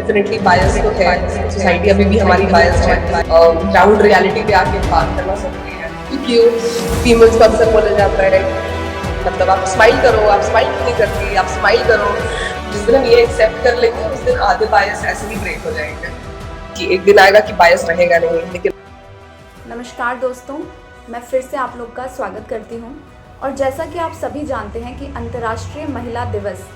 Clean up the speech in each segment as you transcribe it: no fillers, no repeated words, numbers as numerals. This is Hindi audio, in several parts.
डेफिनेटली बायस तो है, सोसाइटी अभी भी हमारी बायस्ड है। ग्राउंड रियलिटी पे आके बात करना सकती है क्योंकि फीमेल्स को अक्सर बोला जाता है मतलब आप स्माइल करो, आप स्माइल नहीं करती, आप स्माइल करो। जिस दिन हम ये एक्सेप्ट कर लेंगे उस दिन आधे बायस ऐसे ही ब्रेक हो जाएंगे कि एक दिन आएगा कि बायस रहेगा नहीं। लेकिन नमस्कार दोस्तों, मैं फिर से आप लोग का स्वागत करती हूँ। और जैसा कि आप सभी जानते हैं कि अंतर्राष्ट्रीय महिला दिवस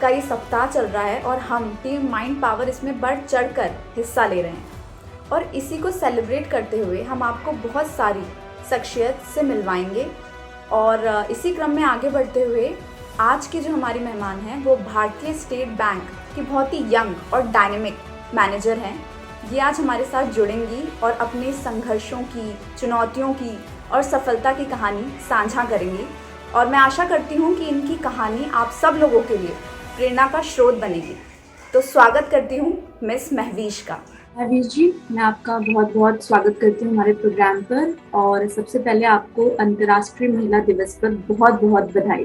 का ये सप्ताह चल रहा है और हम टीम माइंड पावर इसमें बढ़ चढ़कर हिस्सा ले रहे हैं। और इसी को सेलिब्रेट करते हुए हम आपको बहुत सारी शख्सियत से मिलवाएंगे। और इसी क्रम में आगे बढ़ते हुए आज की जो हमारी मेहमान हैं वो भारतीय स्टेट बैंक की बहुत ही यंग और डायनेमिक मैनेजर हैं। ये आज हमारे साथ जुड़ेंगी और अपने संघर्षों की, चुनौतियों की और सफलता की कहानी साझा करेंगी। और मैं आशा करती हूँ कि इनकी कहानी आप सब लोगों के लिए प्रेरणा का स्रोत बनेगी। तो स्वागत करती हूँ मिस महवीश का। महवीश जी, मैं आपका बहुत बहुत स्वागत करती हूँ हमारे प्रोग्राम पर। और सबसे पहले आपको अंतर्राष्ट्रीय महिला दिवस पर बहुत बहुत बधाई।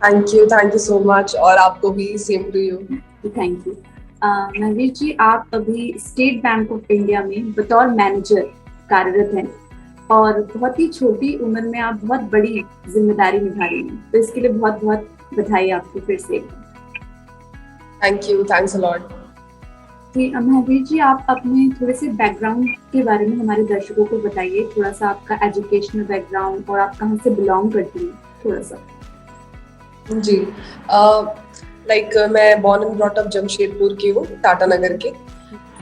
Thank you so much. और आपको भी same to you. Thank you. Mahvish ji, आप अभी स्टेट बैंक ऑफ इंडिया में बतौर मैनेजर कार्यरत हैं और बहुत ही छोटी उम्र में आप बहुत बड़ी जिम्मेदारी निभा रही हैं, तो इसके लिए बहुत बहुत बधाई आपको फिर से। Thank you, thanks a lot. Mahvish ji, आप अपने थोड़े से बैकग्राउंड के बारे में हमारे दर्शकों को बताइए, थोड़ा सा आपका एजुकेशनल बैकग्राउंड और आप कहाँ से बिलोंग करती हैं, थोड़ा सा। जी, मैं born and brought up Jamshedpur की हूँ, टाटा नगर के।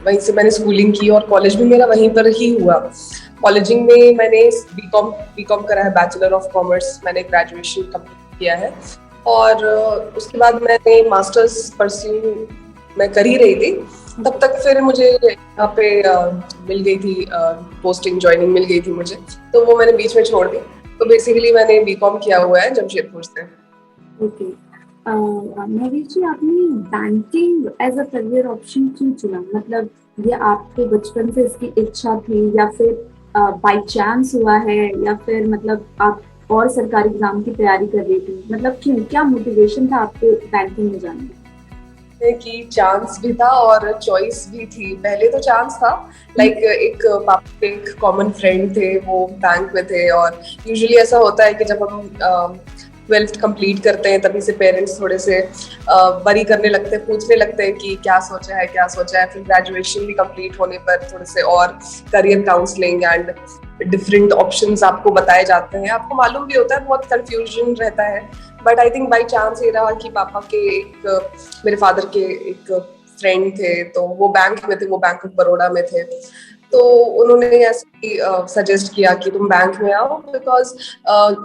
वहीं से मैंने स्कूलिंग की और कॉलेज भी मेरा वहीं पर ही हुआ। कॉलेजिंग में मैंने बीकॉम करा है, बैचलर ऑफ कॉमर्स। मैंने ग्रेजुएशन कंप्लीट किया है और उसके बाद मैंने मास्टर्स परस्यू मैं कर ही रही थी। तब तक फिर मुझे यहाँ पे मिल गई थी पोस्टिंग, ज्वाइनिंग मिल गई थी मुझे, तो वो मैंने बीच में छोड़ दी। तो बेसिकली मैंने बीकॉम किया हुआ है जमशेदपुर से। ओके। महवीश जी, आपने banking as a career option क्यों चुना? मतलब ये आपको बचपन से इसकी इच्छा थी या फिर बाय चांस हुआ है, या फिर मतलब आप और सरकारी एग्जाम की तैयारी कर रही थी? मतलब क्यों, क्या मोटिवेशन था आपको बैंकिंग में जाने का? कि चांस भी था और चॉइस भी थी। पहले तो चांस था, एक पापा के एक कॉमन फ्रेंड थे, वो बैंक में थे। और यूजुअली ऐसा होता है कि जब हम 12th कंप्लीट करते हैं तभी से पेरेंट्स थोड़े से वरी करने लगते हैं, पूछने लगते हैं कि क्या सोचा है। फिर ग्रेजुएशन भी कंप्लीट होने पर थोड़े से और career counselling and different options आपको बताए जाते हैं। आपको मालूम भी होता है, बहुत कंफ्यूजन रहता है। But I think by chance ये रहा कि पापा के मेरे फादर के एक फ्रेंड थे, तो वो बैंक में थे, वो बैंक ऑफ बड़ौदा में थे। तो उन्होंने ऐसे सजेस्ट किया कि तुम बैंक में आओ, बिकॉज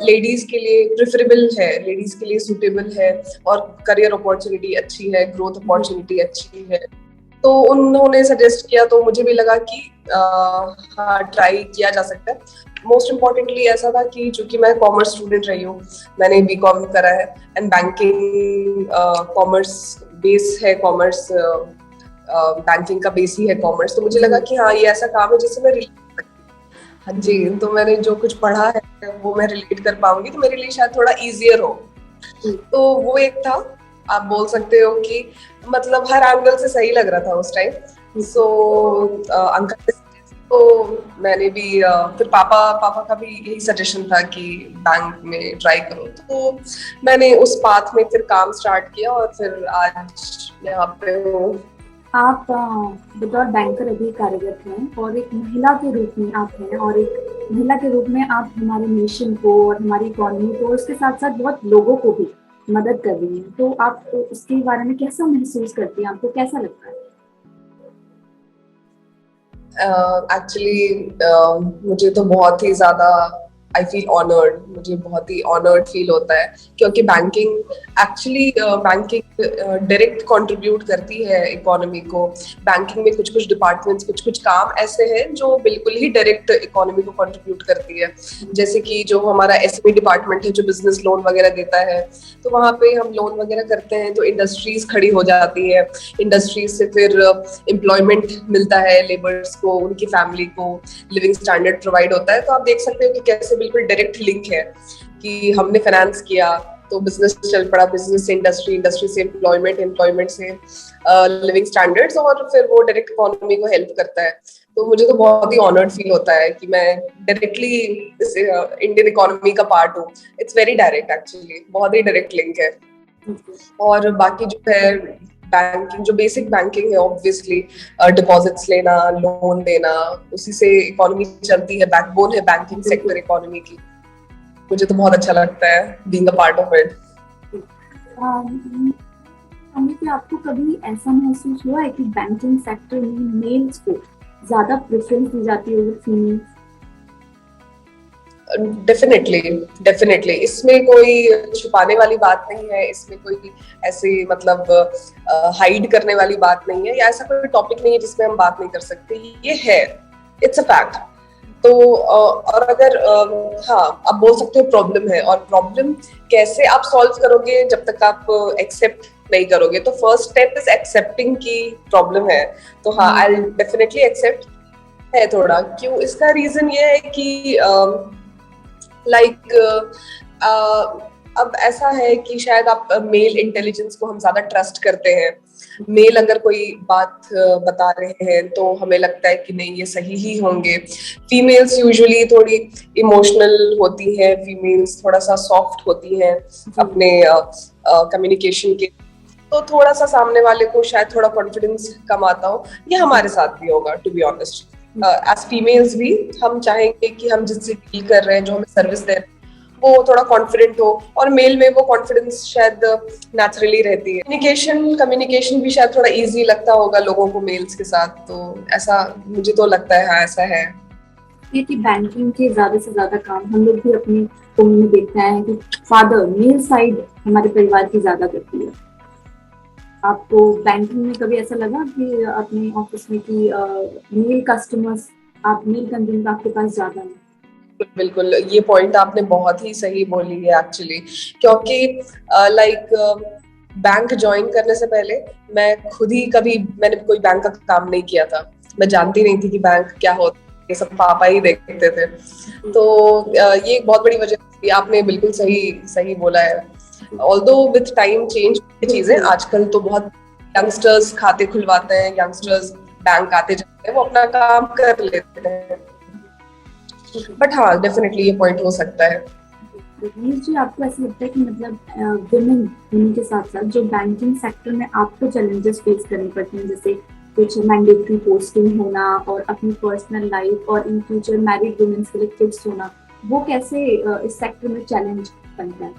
लेडीज के लिए प्रेफरेबल है, लेडीज के लिए सूटेबल है और करियर अपॉर्चुनिटी अच्छी है, ग्रोथ अपॉर्चुनिटी अच्छी है। तो उन्होंने सजेस्ट किया, तो मुझे भी लगा कि हाँ, ट्राई किया जा सकता है। मोस्ट इम्पॉर्टेंटली ऐसा था कि चूंकि मैं कॉमर्स स्टूडेंट रही हूँ, मैंने बीकॉम करा है एंड बैंकिंग कॉमर्स बेस है, कॉमर्स बैंकिंग का बेस ही है कॉमर्स। तो मुझे लगा कि हाँ, ये ऐसा काम है जिससे मैं रिलेट कर सकती। हाँ जी, तो मैंने जो कुछ पढ़ा है वो मैं रिलेट कर पाऊंगी, तो मेरे लिए शायद थोड़ा इजियर हो। तो वो एक था, आप बोल सकते हो कि मतलब हर एंगल से सही लग रहा था उस टाइम। सो अंकल, तो मैंने भी फिर पापा का भी यही सजेशन था कि बैंक में ट्राई करो। तो मैंने उस पाथ में फिर काम स्टार्ट किया और फिर आज यहाँ पे हूँ। आप बतौर बैंकर अभी कार्यरत हैं और एक महिला के रूप में आप हैं, और एक महिला के रूप में आप हमारे नेशन को और हमारी इकोनॉमी को, उसके साथ साथ बहुत लोगों को भी मदद कर रही हैं। तो आप उसके बारे में कैसा महसूस करती हैं, आपको कैसा लगता है? एक्चुअली मुझे तो बहुत ही ज्यादा आई फील ऑनर्ड, मुझे बहुत ही ऑनर्ड फील होता है, क्योंकि बैंकिंग डायरेक्ट कंट्रीब्यूट करती है इकोनॉमी को। बैंकिंग में कुछ कुछ डिपार्टमेंट्स, कुछ कुछ काम ऐसे हैं जो बिल्कुल ही डायरेक्ट इकोनॉमी को कंट्रीब्यूट करती है। जैसे कि जो हमारा एसएमई डिपार्टमेंट है, जो बिजनेस लोन वगैरह देता है, तो वहाँ पे हम लोन वगैरह करते हैं तो इंडस्ट्रीज खड़ी हो जाती है। इंडस्ट्रीज से फिर एम्प्लॉयमेंट मिलता है, लेबर्स को, उनकी फैमिली को लिविंग स्टैंडर्ड प्रोवाइड होता है। तो आप देख सकते हो कि कैसे बिल्कुल डायरेक्ट लिंक है कि हमने फाइनेंस किया तो बिजनेस चल पड़ा, बिजनेस से इंडस्ट्री, इंडस्ट्री से एम्प्लॉयमेंट, एम्प्लॉयमेंट से लिविंग स्टैंडर्ड्स, और फिर वो डायरेक्ट इकोनॉमी को हेल्प करता है। तो मुझे तो बहुत ही ऑनर्ड फील होता है कि मैं डायरेक्टली इस इंडियन इकोनॉमी का पार्ट हूँ। इट्स वेरी डायरेक्ट, एक्चुअली बहुत ही डायरेक्ट लिंक है। और बाकी जो है बैंकिंग, जो बेसिक बैंकिंग है, ऑब्वियसली डिपॉजिट्स लेना, लोन देना, उसी से इकोनॉमी चलती है, बैकबोन है बैंकिंग सेक्टर इकोनॉमी की। मुझे तो बहुत अच्छा लगता है being a part of it. क्या आपको कभी ऐसा महसूस हुआ है कि बैंकिंग सेक्टर में मेल्स को ज्यादा प्रेफरेंस दी जाती है ओवर फीमेल्स? डेफिनेटली इसमें कोई छुपाने वाली बात नहीं है, इसमें कोई ऐसे मतलब हाइड करने वाली बात नहीं है, या ऐसा कोई टॉपिक नहीं है जिसमें हम बात नहीं कर सकते। ये है, इट्स अ फैक्ट। तो और अगर हाँ, आप बोल सकते हो प्रॉब्लम है, और प्रॉब्लम कैसे आप सॉल्व करोगे जब तक आप एक्सेप्ट नहीं करोगे। तो फर्स्ट स्टेप इज एक्सेप्टिंग की प्रॉब्लम है। तो हाँ, आई डेफिनेटली एक्सेप्ट है थोड़ा। क्यों? इसका रीजन ये है कि अब ऐसा है कि शायद आप मेल इंटेलिजेंस को हम ज्यादा ट्रस्ट करते हैं। मेल अगर कोई बात बता रहे हैं तो हमें लगता है कि नहीं, ये सही ही होंगे। फीमेल्स यूजुअली थोड़ी इमोशनल होती हैं, फीमेल्स थोड़ा सा सॉफ्ट होती हैं अपने कम्युनिकेशन के, तो थोड़ा सा सामने वाले को शायद थोड़ा कॉन्फिडेंस कम आता हो। ये हमारे साथ भी होगा, to be honest. As females भी हम चाहेंगे कि हम जिससे डील कर रहे हैं, जो हमें सर्विस दे रहे हैं, वो थोड़ा कॉन्फिडेंट हो, और मेल में वो कॉन्फिडेंस शायद नेचुरली रहती है। कम्युनिकेशन भी शायद थोड़ा इजी लगता होगा लोगों को मेल्स के साथ। तो ऐसा मुझे तो लगता है, हाँ ऐसा है। ये कि बैंकिंग के ज्यादा से ज्यादा काम हम लोग भी अपने होम में देखते हैं कि फादर मेल साइड हमारे परिवार की ज्यादा करती है। आपको बैंकिंग में कभी ऐसा लगा कि अपने ऑफिस में कि मेल कस्टमर्स, आप मेल कंटेंट आपके पास ज्यादा है? बिल्कुल, ये पॉइंट आपने बहुत ही सही बोली है एक्चुअली। क्योंकि लाइक बैंक ज्वाइन करने से पहले मैं खुद ही कभी मैंने कोई बैंक का काम नहीं किया था। मैं जानती नहीं थी कि बैंक क्या होता है, ये सब पापा ही देखते थे। तो ये एक बहुत बड़ी वजह थी। आपने बिल्कुल सही बोला है। ऑल्दो विद टाइम चेंज चीजें, आजकल तो बहुत यंगस्टर्स खाते खुलवाते हैं, यंगस्टर्स बैंक आते जाते हैं, वो अपना काम कर लेते हैं। बट हाँ, डेफिनेटली ये पॉइंट हो सकता है। जी, आपको ऐसा लगता है कि मतलब वुमेन होने के साथ साथ जो बैंकिंग सेक्टर में आपको चैलेंजेस फेस करने पड़ते हैं, जैसे कुछ मैंडेटरी पोस्टिंग होना और अपनी पर्सनल लाइफ और इन फ्यूचर मैरिड वुमेन्स के लिए किड्स होना, वो कैसे इस सेक्टर में चैलेंज बनता है?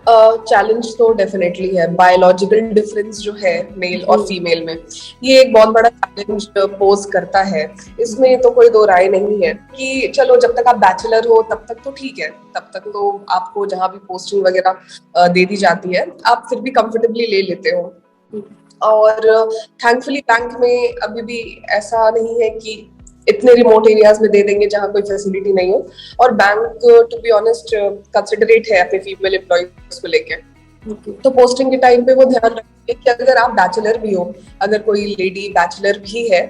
चैलेंज तो डेफिनेटली है। बायोलॉजिकल डिफरेंस जो है मेल और फीमेल में, ये एक बहुत बड़ा चैलेंज पोज करता है। इसमें तो कोई दो राय नहीं है कि चलो जब तक आप बैचलर हो तब तक तो ठीक है, तब तक तो आपको जहाँ भी पोस्टिंग वगैरह दे दी जाती है आप फिर भी कंफर्टेबली ले लेते हो। और थैंकफुली बैंक में अभी भी ऐसा नहीं है कि इतने रिमोट एरियाज में दे देंगे जहाँ कोई फैसिलिटी नहीं हो। और bank to be honest considerate है अपने फीमेल एम्प्लॉयज को लेके। तो पोस्टिंग के टाइम पे वो ध्यान रखिए कि अगर आप बैचलर भी हो, अगर कोई लेडी बैचलर भी है,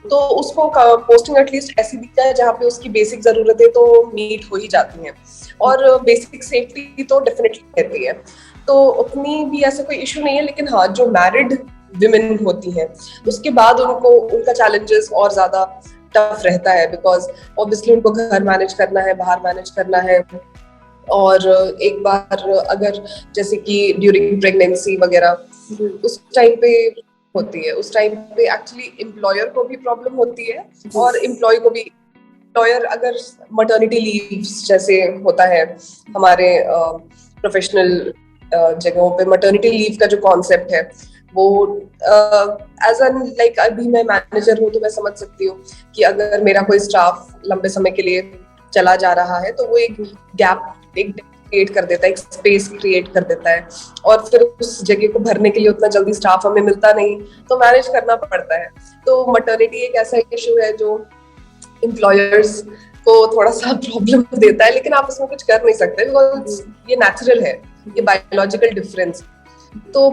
तो उसको पोस्टिंग एटलीस्ट ऐसी दी जाए जहाँ पे उसकी बेसिक जरूरतें तो मीट हो ही जाती हैं, और बेसिक सेफ्टी तो डेफिनेटली रहती है। तो उतनी भी ऐसा कोई इशू नहीं है। लेकिन हाँ, जो मैरिड विमेन होती हैं उसके बाद उनका चैलेंजेस और ज्यादा टफ रहता है, बिकॉज ऑब्वियसली उनको घर मैनेज करना है, बाहर मैनेज करना है। और एक बार अगर जैसे कि ड्यूरिंग प्रेगनेंसी वगैरह उस टाइम पे होती है, उस टाइम पे एक्चुअली एम्प्लॉयर को भी प्रॉब्लम होती है और एम्प्लॉय को भी। एम्प्लॉयर अगर मैटरनिटी लीव जैसे होता है हमारे प्रोफेशनल जगहों पे, मैटरनिटी लीव का जो कॉन्सेप्ट है वो एज एन लाइक अभी मैं मैनेजर हूँ तो मैं समझ सकती हूँ कि अगर मेरा कोई स्टाफ लंबे समय के लिए चला जा रहा है तो वो एक गैप क्रिएट कर देता है, एक स्पेस क्रिएट कर देता है, और फिर उस जगह को भरने के लिए उतना जल्दी स्टाफ हमें मिलता नहीं, तो मैनेज करना पड़ता है। तो मैटरनिटी एक ऐसा इशू है जो एम्प्लॉयर्स को थोड़ा सा प्रॉब्लम देता है, लेकिन आप उसमें कुछ कर नहीं सकते बिकॉज ये नेचुरल है, ये बायोलॉजिकल डिफरेंस। तो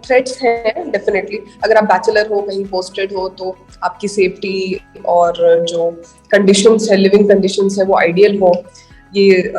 थ्रेट्स हैं डेफिनेटली। अगर आप बैचलर हो, कहीं पोस्टेड हो, तो आपकी सेफ्टी और जो कंडीशंस है, लिविंग कंडीशंस है, वो आइडियल हो, ये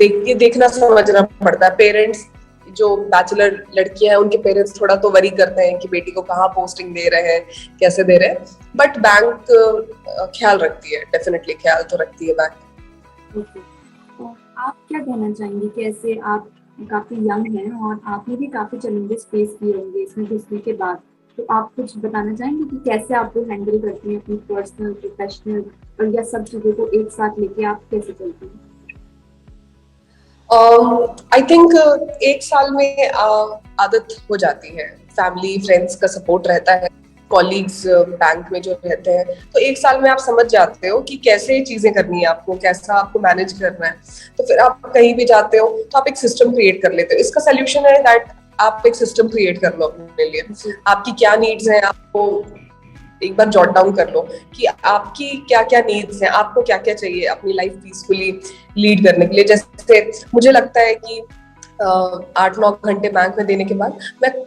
देखना समझना पड़ता है। पेरेंट्स जो बैचलर लड़कियां हैं उनके पेरेंट्स थोड़ा तो वरी करते हैं कि बेटी को कहाँ पोस्टिंग दे रहे हैं, कैसे दे रहे हैं, बट बैंक ख्याल रखती है, डेफिनेटली ख्याल तो रखती है बैंक। ओके, तो आप क्या कहना चाहेंगे कि ऐसे आप काफी यंग हैं और आपने भी काफी चैलेंजेस फेस किए होंगे इसमें घुसने के बाद, तो आप कुछ बताना चाहेंगे कि कैसे आप वो हैंडल करती हैं अपनी पर्सनल, प्रोफेशनल और या सब चीजों को एक साथ लेके आप कैसे चलती हैं? आई थिंक एक साल में आदत हो जाती है, फैमिली फ्रेंड्स का सपोर्ट रहता है, कॉलीग्स बैंक में जो रहते हैं, तो एक साल में आप समझ जाते हो कि कैसे चीजें करनी है आपको, कैसा आपको मैनेज करना है। तो फिर आप कहीं भी जाते हो तो आप एक सिस्टम क्रिएट कर लेते हो। इसका सोल्यूशन है दैट आप एक सिस्टम क्रिएट कर लो अपने लिए। आपकी क्या नीड्स हैं आपको एक बार जॉट डाउन कर लो कि आपकी क्या क्या नीड्स हैं, आपको क्या क्या चाहिए अपनी लाइफ पीसफुली लीड करने के लिए। जैसे मुझे लगता है कि 8-9 घंटे बैंक में देने के बाद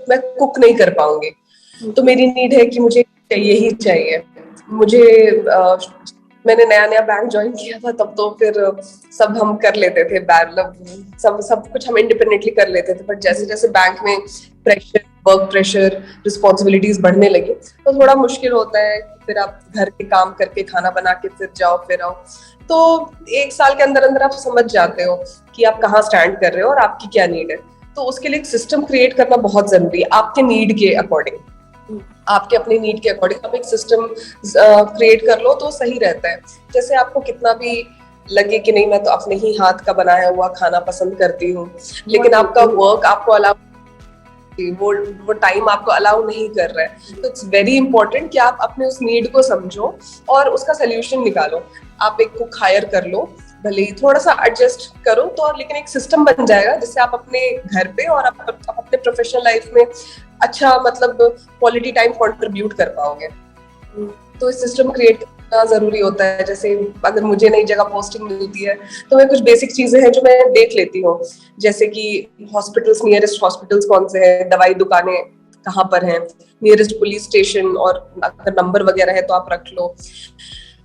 मैं कुक नहीं कर पाऊंगी, तो मेरी नीड है कि मुझे चाहिए ही चाहिए। मुझे मैंने नया बैंक ज्वाइन किया था तब तो फिर सब हम कर लेते थे, मतलब सब कुछ हम इंडिपेंडेंटली कर लेते थे, बट जैसे जैसे बैंक में प्रेशर, वर्क प्रेशर, रिस्पॉन्सिबिलिटीज बढ़ने लगी तो थोड़ा मुश्किल होता है कि फिर आप घर के काम करके खाना बना के फिर जाओ फिर आओ। तो एक साल के अंदर अंदर आप समझ जाते हो कि आप कहाँ स्टैंड कर रहे हो और आपकी क्या नीड है। तो उसके लिए एक सिस्टम क्रिएट करना बहुत जरूरी है, आपके नीड के अकॉर्डिंग, आपके अपने नीड के अकॉर्डिंग आप एक सिस्टम क्रिएट कर लो तो सही रहता है। जैसे आपको कितना भी लगे कि नहीं मैं तो अपने ही हाथ का बनाया हुआ खाना पसंद करती हूँ, लेकिन आपका वर्क आपको अलाउ, वो टाइम आपको अलाउ नहीं कर रहा है, तो इट्स वेरी इंपॉर्टेंट कि आप अपने उस नीड को समझो और उसका सोल्यूशन निकालो। आप एक कुक हायर कर लो, भले ही थोड़ा सा एडजस्ट करो तो, लेकिन एक सिस्टम बन जाएगा जिससे आप अपने घर पे और आप अपने प्रोफेशनल लाइफ में अच्छा मतलब क्वालिटी टाइम कंट्रीब्यूट कर पाओगे। तो इस सिस्टम क्रिएट करना जरूरी होता है। जैसे अगर मुझे नई जगह पोस्टिंग मिलती है तो मैं कुछ बेसिक चीजें हैं जो मैं देख लेती हूँ, जैसे कि हॉस्पिटल्स, नियरेस्ट हॉस्पिटल्स कौन से हैं, दवाई दुकानें कहाँ पर हैं, नियरेस्ट पुलिस स्टेशन, और अगर नंबर वगैरह है तो आप रख लो,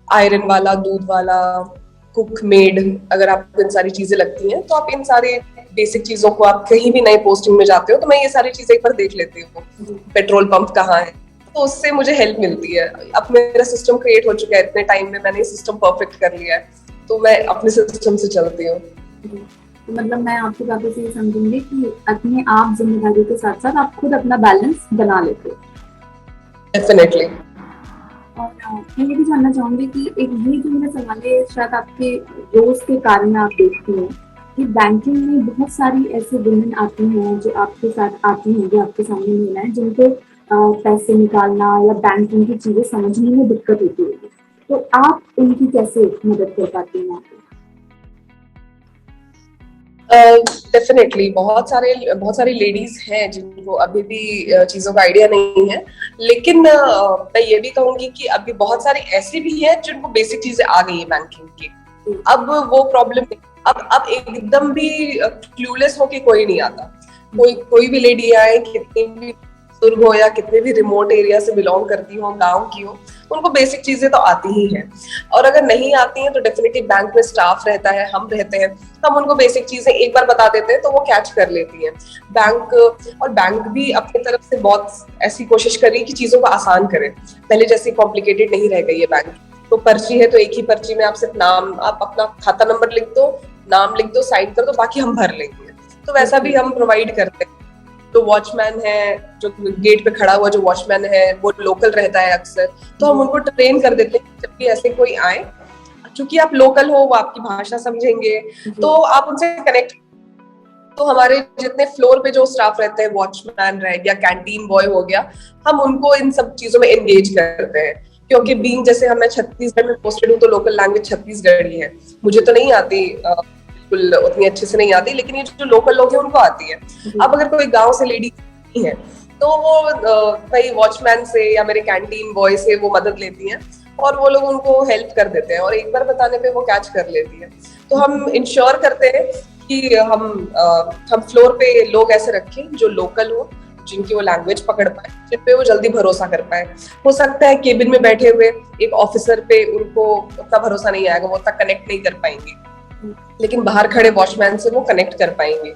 आयरन वाला, दूध वाला, कुक, मेड, अगर आपको इन सारी चीजें लगती हैं तो आप इन सारे बेसिक चीजों को, आप कहीं भी नई पोस्टिंग में जाते हो तो मैं ये सारी चीजें एक बार देख लेती हूँ। पेट्रोल पंप कहाँ है, तो उससे मुझे हेल्प मिलती है। अब मेरा सिस्टम क्रिएट हो चुका है, इतने टाइम में मैंने सिस्टम परफेक्ट कर लिया है, तो मैं अपने सिस्टम से चलती हूँ। तो मतलब मैं आपकी बातों से ये समझूंगी कि अपने आप जिम्मेदारी के साथ साथ आप खुद अपना बैलेंस बना लेते हो। डेफिनेटली। और मैं ये भी जानना चाहूंगी कि एक ये जो मेरा सवाल है शायद आपके रोज के कारण आप देखती हैं कि बैंकिंग में बहुत सारी ऐसी वुमेन आती हैं जो आपके साथ आती हैं, जो आपके सामने मिला है, जिनको पैसे निकालना या बैंकिंग की चीजें समझने में दिक्कत होती है, तो आप उनकी कैसे मदद कर पाती हैं? डेफिनेटली बहुत सारी लेडीज हैं जिनको अभी भी चीजों का आइडिया नहीं है, लेकिन मैं ये भी कहूंगी कि अभी बहुत सारी ऐसी भी हैं जिनको बेसिक चीजें आ गई है बैंकिंग की। अब वो प्रॉब्लम, अब एकदम भी क्लूलेस होके कोई नहीं आता। कोई भी लेडी आए, कितनी भी बुजुर्ग हो या कितने भी रिमोट एरिया से बिलोंग करती हो, गांव की हो, उनको बेसिक चीजें तो आती ही हैं। और अगर नहीं आती हैं तो डेफिनेटली बैंक में स्टाफ रहता है, हम रहते हैं, हम उनको बेसिक चीजें एक बार बता देते हैं तो वो कैच कर लेती हैं। बैंक भी अपनी तरफ से बहुत ऐसी कोशिश करी कि चीजों को आसान करे। पहले जैसे कॉम्प्लिकेटेड नहीं रह गई है बैंक। तो पर्ची है तो एक ही पर्ची में आप सिर्फ नाम, आप अपना खाता नंबर लिख दो, नाम लिख दो, साइन कर दो, बाकी हम भर लेंगे। तो वैसा भी हम प्रोवाइड करते हैं। तो वॉचमैन है, जो गेट पे खड़ा हुआ जो वॉचमैन है वो लोकल रहता है अक्सर, तो हम उनको ट्रेन कर देते हैं जब भी ऐसे कोई आए, क्योंकि आप लोकल हो, वो आपकी भाषा समझेंगे तो आप उनसे कनेक्ट। तो हमारे जितने फ्लोर पे जो स्टाफ रहते हैं, वॉचमैन रह गया, कैंटीन बॉय हो गया, हम उनको इन सब चीजों में एंगेज करते हैं। क्योंकि बीइंग जैसे मैं छत्तीसगढ़ में पोस्टेड हूँ तो लोकल लैंग्वेज छत्तीसगढ़ी है, मुझे तो नहीं आती, बिल्कुल उतनी अच्छे से नहीं आती, लेकिन ये जो लोकल लोग हैं उनको आती है। अब अगर कोई गांव से लेडी नहीं है तो वो भाई वॉचमैन से या मेरे कैंटीन बॉय से वो मदद लेती हैं और वो लोग उनको हेल्प कर देते हैं, और एक बार बताने पे वो कैच कर लेती है। तो हम इंश्योर करते हैं कि हम फ्लोर पे लोग ऐसे रखें जो लोकल हो, जिनकी वो लैंग्वेज पकड़ पाए, जिन पे वो जल्दी भरोसा कर पाए। हो सकता है केबिन में बैठे हुए एक ऑफिसर पे उनको उतना भरोसा नहीं आएगा, वो उतना कनेक्ट नहीं कर पाएंगे, लेकिन बाहर खड़े वॉचमैन से वो कनेक्ट कर पाएंगे।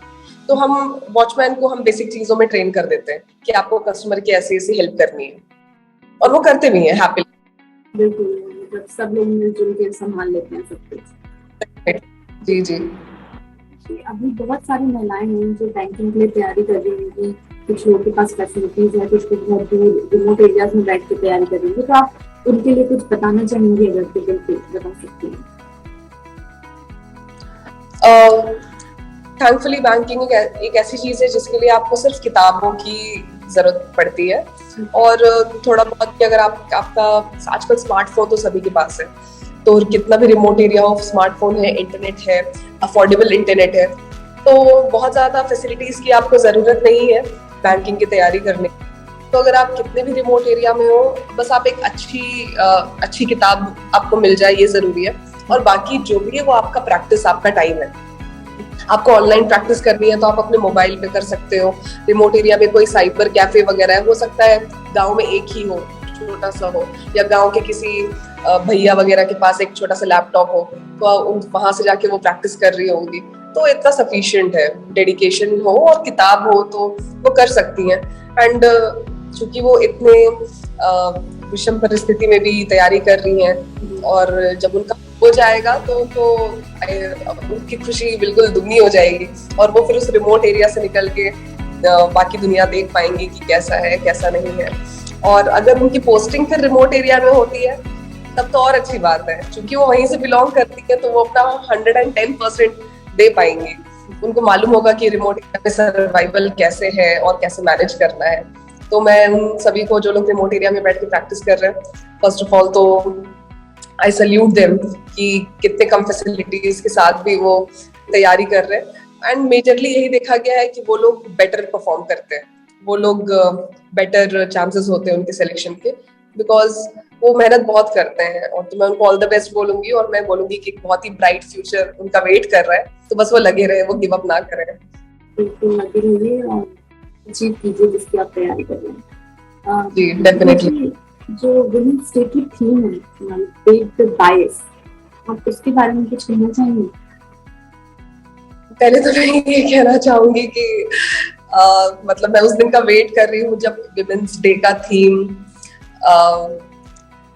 तो हम वॉचमैन को हम बेसिक चीजों में ट्रेन कर देते हैं कि आपको कस्टमर की ऐसी ऐसी हेल्प करनी है, और वो करते भी हैं हैप्पीली। बिल्कुल, मतलब सब लोग मिलजुल के संभाल लेते हैं सब कुछ। जी जी। अभी बहुत सारी महिलाएं हैं जो बैंकिंग के लिए तैयारी कर रही होंगी, कुछ लोगों के पास फैसिलिटीज है, कुछ लोग बहुत दूर रिमोट एरियाज में बैठ के तैयारी कर रही होंगी, तो आप उनके लिए कुछ बताना चाहेंगे अगर तो बिल्कुल बता सकती हैं। थैंकफुली बैंकिंग एक ऐसी चीज है जिसके लिए आपको सिर्फ किताबों की जरूरत पड़ती है, और थोड़ा बहुत भी अगर आपका आजकल स्मार्टफोन तो सभी के पास है, तो कितना भी रिमोट एरिया हो स्मार्टफोन है, इंटरनेट है, अफोर्डेबल इंटरनेट है, तो बहुत ज्यादा फैसिलिटीज की आपको जरूरत नहीं है बैंकिंग की तैयारी करने। तो अगर आप कितने भी रिमोट एरिया में हो, बस आप एक अच्छी किताब आपको मिल जाए, ये जरूरी है। और बाकी जो भी है वो आपका प्रैक्टिस, आपका टाइम है। आपको ऑनलाइन प्रैक्टिस करनी है तो आप अपने मोबाइल पे कर सकते हो। रिमोट एरिया में कोई साइबर कैफे वगैरह है, हो सकता है गांव में एक ही हो, छोटा सा हो, या गांव के किसी भैया वगैरह के पास एक छोटा सा लैपटॉप हो, तो वहां से जाके वो प्रैक्टिस कर रही होगी, तो इतना सफिशिएंट है। डेडिकेशन हो और किताब हो तो वो कर सकती हैं। एंड चूंकि वो इतने विषम परिस्थिति में भी तैयारी कर रही हैं, और जब उनका हो जाएगा तो उनकी खुशी बिल्कुल दुगनी हो जाएगी, और वो फिर उस रिमोट एरिया से निकल के बाकी दुनिया देख पाएंगी कि कैसा है कैसा नहीं है। और अगर उनकी पोस्टिंग फिर रिमोट एरिया में होती है तब तो और अच्छी बात है, क्योंकि वो वहीं से बिलोंग करती है, तो वो अपना 110% दे पाएंगी। उनको मालूम होगा कि रिमोट एरिया में सर्वाइवल कैसे है और कैसे मैनेज करना है। तो मैं उन सभी को, जो लोग रिमोट एरिया में बैठ के प्रैक्टिस कर रहे हैं, फर्स्ट ऑफ ऑल तो आई सल्यूट देम कि कितने कम फैसिलिटीज के साथ भी वो तैयारी कर रहे हैं। एंड मेजरली यही देखा गया है कि वो लोग बेटर परफॉर्म करते हैं, वो लोग बेटर चांसेस होते हैं उनके सिलेक्शन के, बिकॉज वो मेहनत बहुत करते हैं। और तो मैं उनको ऑल द बेस्ट बोलूंगी, और मैं बोलूंगी कि बहुत ही ब्राइट फ्यूचर उनका वेट कर रहा है, तो बस वो लगे रहे, वो गिव अप ना करें। बिल्कुल लगे रहिए और अचीव कीजिए जिसकी आप तैयारी कर रहे हैं। जी डेफिनेटली। जो वुमेन्स डे की थीम है, ब्रेक द बायस, आप उसके बारे में कुछ कहना चाहेंगे? पहले तो मैं ये कहना चाहूंगी कि मतलब मैं उस दिन का वेट कर रही हूँ जब विमेंस डे का थीम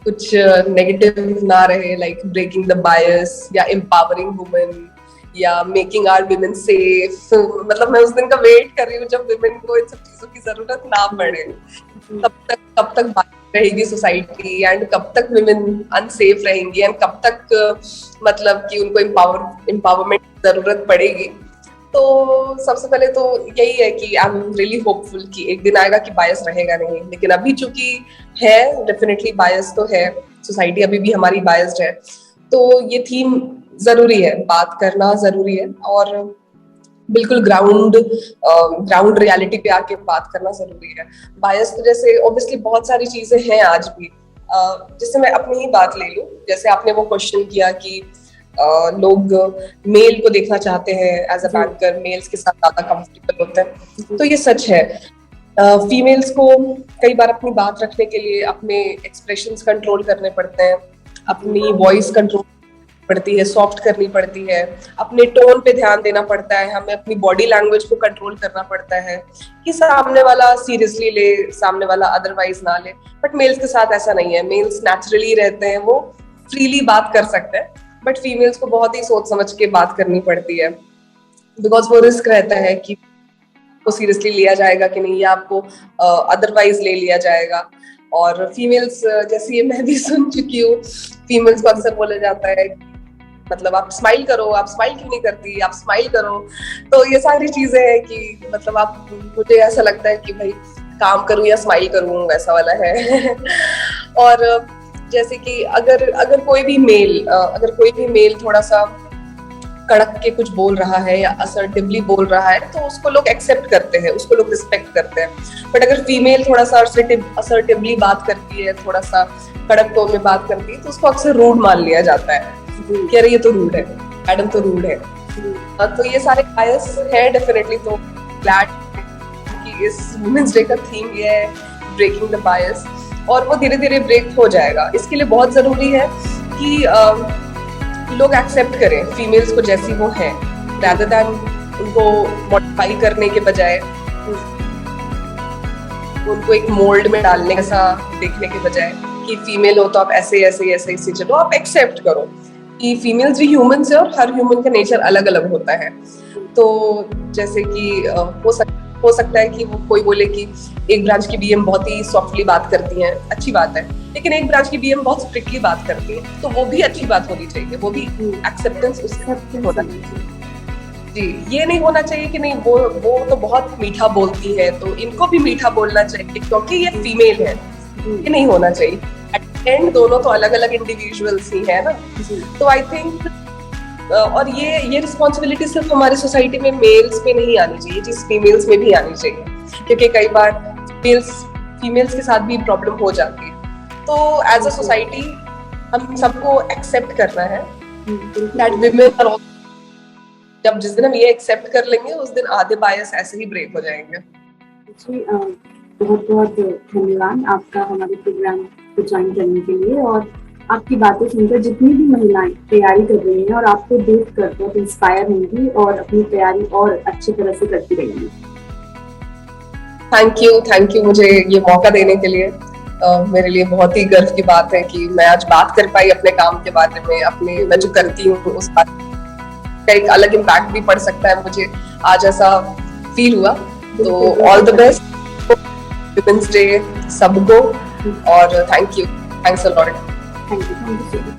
कुछ नेगेटिव ना रहे, लाइक ब्रेकिंग द बायस या एम्पावरिंग वुमेन या मेकिंग आवर विमेन सेफ। मतलब मैं उस दिन का वेट कर रही हूँ जब विमेन को इन सब चीजों की जरूरत ना पड़े। कब तक बात रहेगी सोसाइटी, एंड कब तक विमेन अनसेफ रहेंगी, एंड कब तक मतलब कि उनको एम्पावरमेंट की जरूरत पड़ेगी। तो सबसे पहले तो यही है कि आई एम रियली होपफुल कि एक दिन आएगा कि बायस रहेगा नहीं, लेकिन अभी चूंकि है, डेफिनेटली बायस तो है, सोसाइटी अभी भी हमारी बायस्ड है, तो ये थीम जरूरी है, बात करना जरूरी है, और बिल्कुल ग्राउंड रियलिटी पे आके बात करना जरूरी है। बायस तो जैसे ऑब्वियसली बहुत सारी चीजें हैं आज भी, जैसे मैं अपनी ही बात ले लूं, जैसे आपने वो क्वेश्चन किया कि लोग मेल को देखना चाहते हैं एज अ बैंकर, मेल्स के साथ ज्यादा कंफर्टेबल होते हैं, तो ये सच है। फीमेल्स को कई बार अपनी बात रखने के लिए अपने एक्सप्रेशंस कंट्रोल करने पड़ते हैं, अपनी वॉइस कंट्रोल पड़ती है, सॉफ्ट करनी पड़ती है, अपने टोन पे ध्यान देना पड़ता है, हमें अपनी बॉडी लैंग्वेज को कंट्रोल करना पड़ता है कि सामने वाला सीरियसली ले, सामने वाला अदरवाइज ना ले। बट मेल्स के साथ ऐसा नहीं है, मेल्स नेचुरली रहते हैं, वो फ्रीली बात कर सकते हैं, बट फीमेल्स को बहुत ही सोच समझ के बात करनी पड़ती है, बिकॉज वो रिस्क रहता है कि वो सीरियसली लिया जाएगा कि नहीं, या आपको अदरवाइज ले लिया जाएगा। और फीमेल्स, जैसे ये मैं भी सुन चुकी हूँ, फीमेल्स को अक्सर बोला जाता है मतलब आप स्माइल करो, आप स्माइल क्यों नहीं करती, आप स्माइल करो। तो ये सारी चीजें हैं कि मतलब आप, मुझे ऐसा लगता है कि भाई काम करूं या स्माइल करूं, वैसा वाला है। और जैसे कि अगर कोई भी मेल थोड़ा सा कड़क के कुछ बोल रहा है या असर्टिवली बोल रहा है, तो उसको लोग एक्सेप्ट करते हैं, उसको लोग रिस्पेक्ट करते हैं। बट अगर फीमेल थोड़ा सा असर्टिवली बात करती है, थोड़ा सा कड़क टोन में बात करती है, तो उसको अक्सर रूड मान लिया जाता है कि अरे ये तो रूड है, मैडम तो रूड है। तो ये सारे बायस है डेफिनेटली। तो ग्लैड कि इस वुमेन्स डे का थीम ये है, ब्रेकिंग द बायस, और वो धीरे धीरे ब्रेक हो जाएगा। इसके लिए बहुत जरूरी है कि लोग एक्सेप्ट करें फीमेल्स को जैसी वो है, rather than उनको मॉडिफाई करने के बजाय, उनको एक मोल्ड में डालने ऐसा देखने के बजाय कि फीमेल हो तो आप ऐसे ऐसे ऐसे ऐसे चलो, आप एक्सेप्ट करो कि फीमेल्स भी ह्यूमंस है और हर ह्यूमन का नेचर अलग अलग होता है। तो जैसे कि हो सकता है कि वो कोई बोले कि एक ब्रांच की बीएम बहुत ही सॉफ्टली बात करती हैं, अच्छी बात है, लेकिन एक ब्रांच की बीएम बहुत स्ट्रिक्टली बात करती है, तो वो भी अच्छी बात होनी चाहिए, वो भी एक्सेप्टेंस उससे होना चाहिए। जी, ये नहीं होना चाहिए कि नहीं वो तो बहुत मीठा बोलती है तो इनको भी मीठा बोलना चाहिए क्योंकि ये फीमेल है, ये नहीं होना चाहिए। एट एंड दोनों तो अलग अलग इंडिविजुअल्स ही है ना। तो आई थिंक और ये रिस्पॉन्सिबिलिटी सिर्फ हमारे सोसाइटी में मेल्स पे नहीं आनी चाहिए, जिस फीमेल्स में भी आनी चाहिए, क्योंकि कई बार फीमेल्स के साथ भी प्रॉब्लम हो जाती है। तो एज अ सोसाइटी हम सबको एक्सेप्ट करना है दैट विमेन आर, जब जिस दिन हम ये एक्सेप्ट कर लेंगे उस दिन आधे बायस ऐसे ही ब्रेक हो जाएंगे। जी, बहुत बहुत धन्यवाद आपका हमारे प्रोग्राम को ज्वाइन करने के लिए, और आपकी बातें सुनकर जितनी भी महिलाएं तैयारी कर रही हैं और आपको देख कर बहुत इंस्पायर होंगी और अपनी तैयारी और अच्छी तरह से करती रहेंगी। थैंक यू मुझे ये मौका देने के लिए। मेरे लिए बहुत ही गर्व की बात है कि मैं आज बात कर पाई अपने काम के बारे में, अपने मैं जो करती हूँ उस बात का एक अलग इम्पैक्ट भी पड़ सकता है, मुझे आज ऐसा फील हुआ। तो all the best women's day सबको, और thanks a lot. Thank you so much.